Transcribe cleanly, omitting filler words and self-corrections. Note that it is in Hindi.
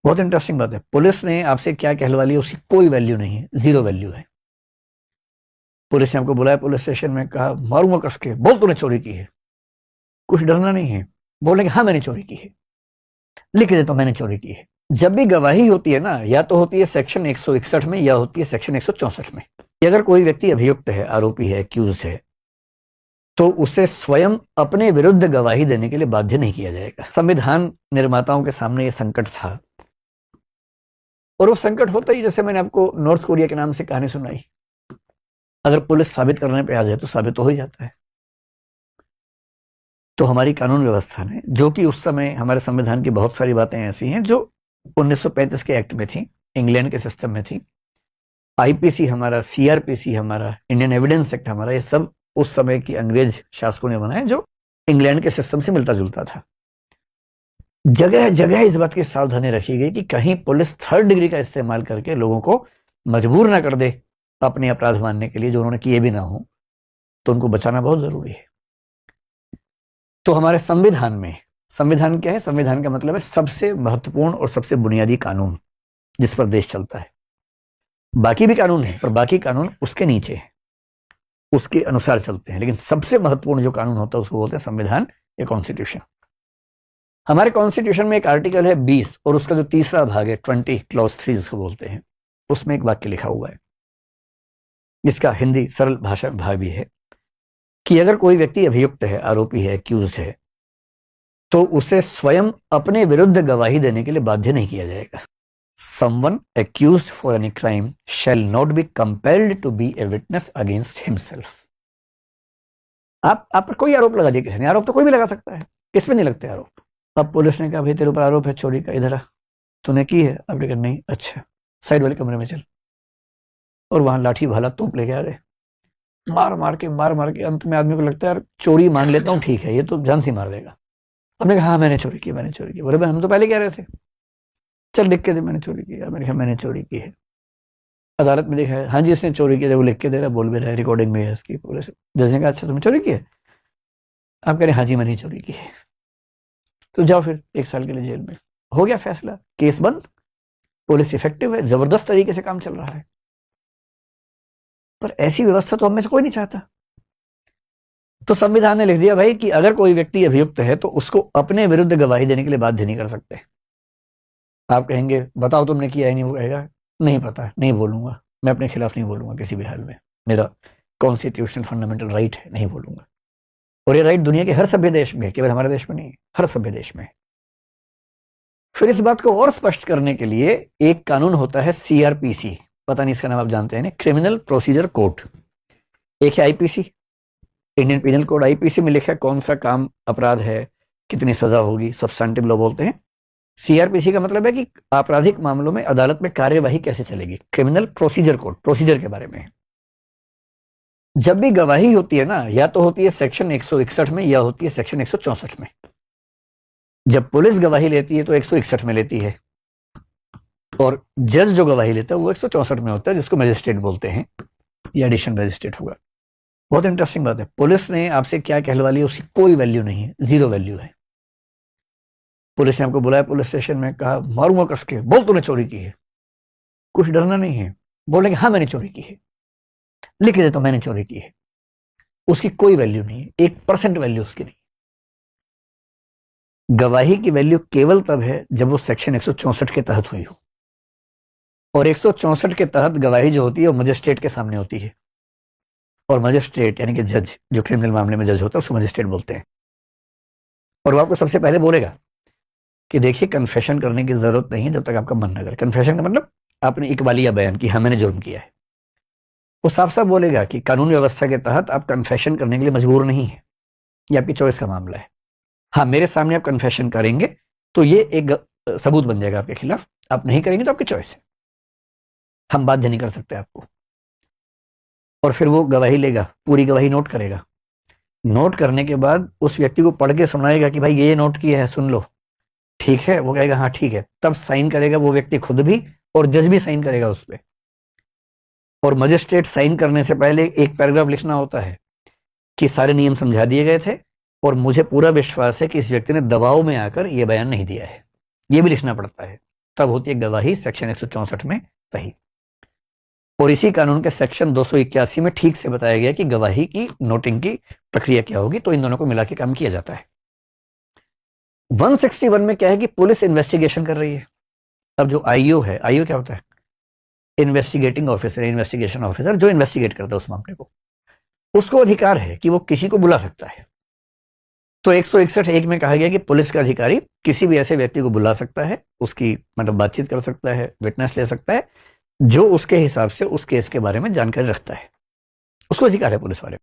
बहुत इंटरेस्टिंग बात है। पुलिस ने आपसे क्या कहलवा लिया, उसकी कोई वैल्यू नहीं है, जीरो वैल्यू है। पुलिस ने आपको बुलाया पुलिस स्टेशन में, कहा मारूंगा कस के, बोल तूने चोरी की है। कुछ डरना नहीं है, बोलने कि हाँ मैंने चोरी की है, लिख देता हूं मैंने चोरी की है। जब भी गवाही होती है ना, या तो होती है सेक्शन 161 में या होती है सेक्शन 164 में। कि अगर कोई व्यक्ति अभियुक्त है, आरोपी है, एक्यूज है, तो उसे स्वयं अपने विरुद्ध गवाही देने के लिए बाध्य नहीं किया जाएगा। संविधान निर्माताओं के सामने यह संकट था, और वो संकट होता ही, जैसे मैंने आपको नॉर्थ कोरिया के नाम से कहानी सुनाई, अगर पुलिस साबित करने पे आ जाए तो साबित तो हो ही जाता है। तो हमारी कानून व्यवस्था ने, जो कि उस समय हमारे संविधान की बहुत सारी बातें ऐसी हैं जो 1935 के एक्ट में थी, इंग्लैंड के सिस्टम में थी, आईपीसी हमारा, सीआरपीसी हमारा, इंडियन एविडेंस एक्ट हमारा, ये सब उस समय की अंग्रेज शासकों ने बनाए, जो इंग्लैंड के सिस्टम से मिलता जुलता था। जगह जगह इस बात की सावधानी रखी गई कि कहीं पुलिस थर्ड डिग्री का इस्तेमाल करके लोगों को मजबूर ना कर दे अपने अपराध मानने के लिए, जो उन्होंने किए भी ना हो, तो उनको बचाना बहुत जरूरी है। तो हमारे संविधान में, संविधान क्या है? संविधान का मतलब है सबसे महत्वपूर्ण और सबसे बुनियादी कानून जिस पर देश चलता है। बाकी भी कानून है, पर बाकी कानून उसके नीचे है, उसके अनुसार चलते हैं, लेकिन सबसे महत्वपूर्ण जो कानून होता है उसको बोलते हैं संविधान या कॉन्स्टिट्यूशन। हमारे कॉन्स्टिट्यूशन में एक आर्टिकल है 20, और उसका जो तीसरा भाग है 20, क्लॉज 3 जिसको बोलते हैं, उसमें एक वाक्य लिखा हुआ है, जिसका हिंदी सरल भाषा भाग भी है कि अगर कोई व्यक्ति अभियुक्त है, आरोपी है, एक्यूज है, तो उसे स्वयं अपने विरुद्ध गवाही देने के लिए बाध्य नहीं किया जाएगा। Someone accused for any crime shall not be compelled to be a witness against himself. आप पर कोई आरोप लगा दिया किसी ने, आरोप तो कोई भी लगा सकता है, किस पे नहीं लगते आरोप। अब पुलिस ने कहा भाई तेरे ऊपर आरोप है चोरी का, इधर आ, तूने की है? आपने कहा नहीं। अच्छा, साइड वाले कमरे में चल। और वहां लाठी भाला तोप लेके आ रहे, मार मार के अंत में आदमी को लगता है यार चोरी मान लेता हूँ, ठीक है, ये तो जान से मार देगा। हमने कहा हाँ मैंने चोरी की, मैंने चोरी की। बोले भाई हम तो पहले कह रहे थे, चल लिख के दे मैंने चोरी की। मैंने कहा मैंने चोरी की है। अदालत में देखा है, हाँ जी इसने चोरी की है, वो लिख के दे रहा, बोल भी रहा है, रिकॉर्डिंग में है इसकी। पुलिस जज ने कहा अच्छा तुमने चोरी की है? आप कह रहे हाँ जी मैंने चोरी की है, तो जाओ फिर 1 साल के लिए जेल में। हो गया फैसला, केस बंद, पुलिस इफेक्टिव है, जबरदस्त तरीके से काम चल रहा है। पर ऐसी व्यवस्था तो हम में से कोई नहीं चाहता। तो संविधान ने लिख दिया भाई कि अगर कोई व्यक्ति अभियुक्त है तो उसको अपने विरुद्ध गवाही देने के लिए बाध्य नहीं कर सकते। आप कहेंगे बताओ तुमने किया है नहीं, वो कहेगा नहीं पता, नहीं बोलूंगा, मैं अपने खिलाफ नहीं बोलूंगा किसी भी हाल में, मेरा कॉन्स्टिट्यूशनल फंडामेंटल राइट है, नहीं बोलूंगा। और ये राइट दुनिया के हर सभ्य देश में, केवल हमारे देश में नहीं, हर सभ्य देश में। फिर इस बात को और स्पष्ट करने के लिए एक कानून होता है सीआरपीसी, पता नहीं इसका नाम आप जानते हैं, क्रिमिनल प्रोसीजर कोड। एक है IPC, Indian penal code. IPC में लिखा है कौन सा काम अपराध है, कितनी सजा होगी, सब्सटेंटिव लॉ बोलते हैं। सीआरपीसी का मतलब है कि आपराधिक मामलों में अदालत में कार्यवाही कैसे चलेगी, क्रिमिनल प्रोसीजर कोड, प्रोसीजर के बारे में। जब भी गवाही होती है ना, या तो होती है सेक्शन 161 में या होती है सेक्शन 164 में। जब पुलिस गवाही लेती है तो 161 में लेती है, और जज जो गवाही लेता है वो 164 में होता है, जिसको मजिस्ट्रेट बोलते हैं, या एडिशनल मजिस्ट्रेट होगा। बहुत इंटरेस्टिंग बात है। पुलिस ने आपसे क्या कहलवा लिया, उसकी कोई वैल्यू नहीं है, जीरो वैल्यू है। पुलिस ने आपको बुलाया पुलिस स्टेशन में, कहा मारूंगा कस के, बोल तूने चोरी की है। कुछ डरना नहीं है, बोलने कि हाँ मैंने चोरी की है, लिख देता हूं मैंने चोरी की है। उसकी कोई वैल्यू नहीं है, 1% वैल्यू उसकी नहीं। गवाही की वैल्यू केवल तब है जब वो सेक्शन 164 के तहत हुई हो, और 164 के तहत गवाही जो होती है वो मजिस्ट्रेट के सामने होती है, और मजिस्ट्रेट यानी कि जज, जो क्रिमिनल मामले में जज होता है उसको मजिस्ट्रेट बोलते हैं। और वो आपको सबसे पहले बोलेगा कि देखिए कन्फेशन करने की जरूरत नहीं है जब तक आपका मन न करे। कन्फेशन का मतलब आपने इकबालिया बयान की, हाँ मैंने जुर्म किया है। वो साफ साफ बोलेगा कि कानून व्यवस्था के तहत आप कन्फेशन करने के लिए मजबूर नहीं है, ये आपकी चॉइस का मामला है। हाँ मेरे सामने आप कन्फेशन करेंगे तो ये एक सबूत बन जाएगा आपके खिलाफ, आप नहीं करेंगे तो आपकी चॉइस है, हम बाध्य नहीं कर सकते आपको। और फिर वो गवाही लेगा, पूरी गवाही नोट करेगा, नोट करने के बाद उस व्यक्ति को पढ़ के सुनाएगा कि भाई ये नोट किया है, सुन लो, ठीक है? वो कहेगा हाँ ठीक है, तब साइन करेगा वो व्यक्ति खुद भी, और जज भी साइन करेगा उस पर। और मजिस्ट्रेट साइन करने से पहले एक पैराग्राफ लिखना होता है कि सारे नियम समझा दिए गए थे और मुझे पूरा विश्वास है कि इस व्यक्ति ने दबाव में आकर यह बयान नहीं दिया है, यह भी लिखना पड़ता है। तब होती है गवाही सेक्शन 164 में सही। और इसी कानून के सेक्शन 281 में ठीक से बताया गया कि गवाही की नोटिंग की प्रक्रिया क्या होगी, तो इन दोनों को मिला के काम किया जाता है। 161 में क्या है कि पुलिस इन्वेस्टिगेशन कर रही है। अब जो आईओ है, आईओ क्या होता है? इन्वेस्टिगेटिंग ऑफिसर, इन्वेस्टिगेशन ऑफिसर, जो इन्वेस्टिगेट करता है उस मामले को, उसको अधिकार है कि वो किसी को बुला सकता है। तो 161(1) में कहा गया कि पुलिस का अधिकारी किसी भी ऐसे व्यक्ति को बुला सकता है, उसकी मतलब बातचीत कर सकता है, विटनेस ले सकता है, जो उसके हिसाब से उस केस के बारे में जानकारी रखता है। उसको अधिकार है पुलिस वाले।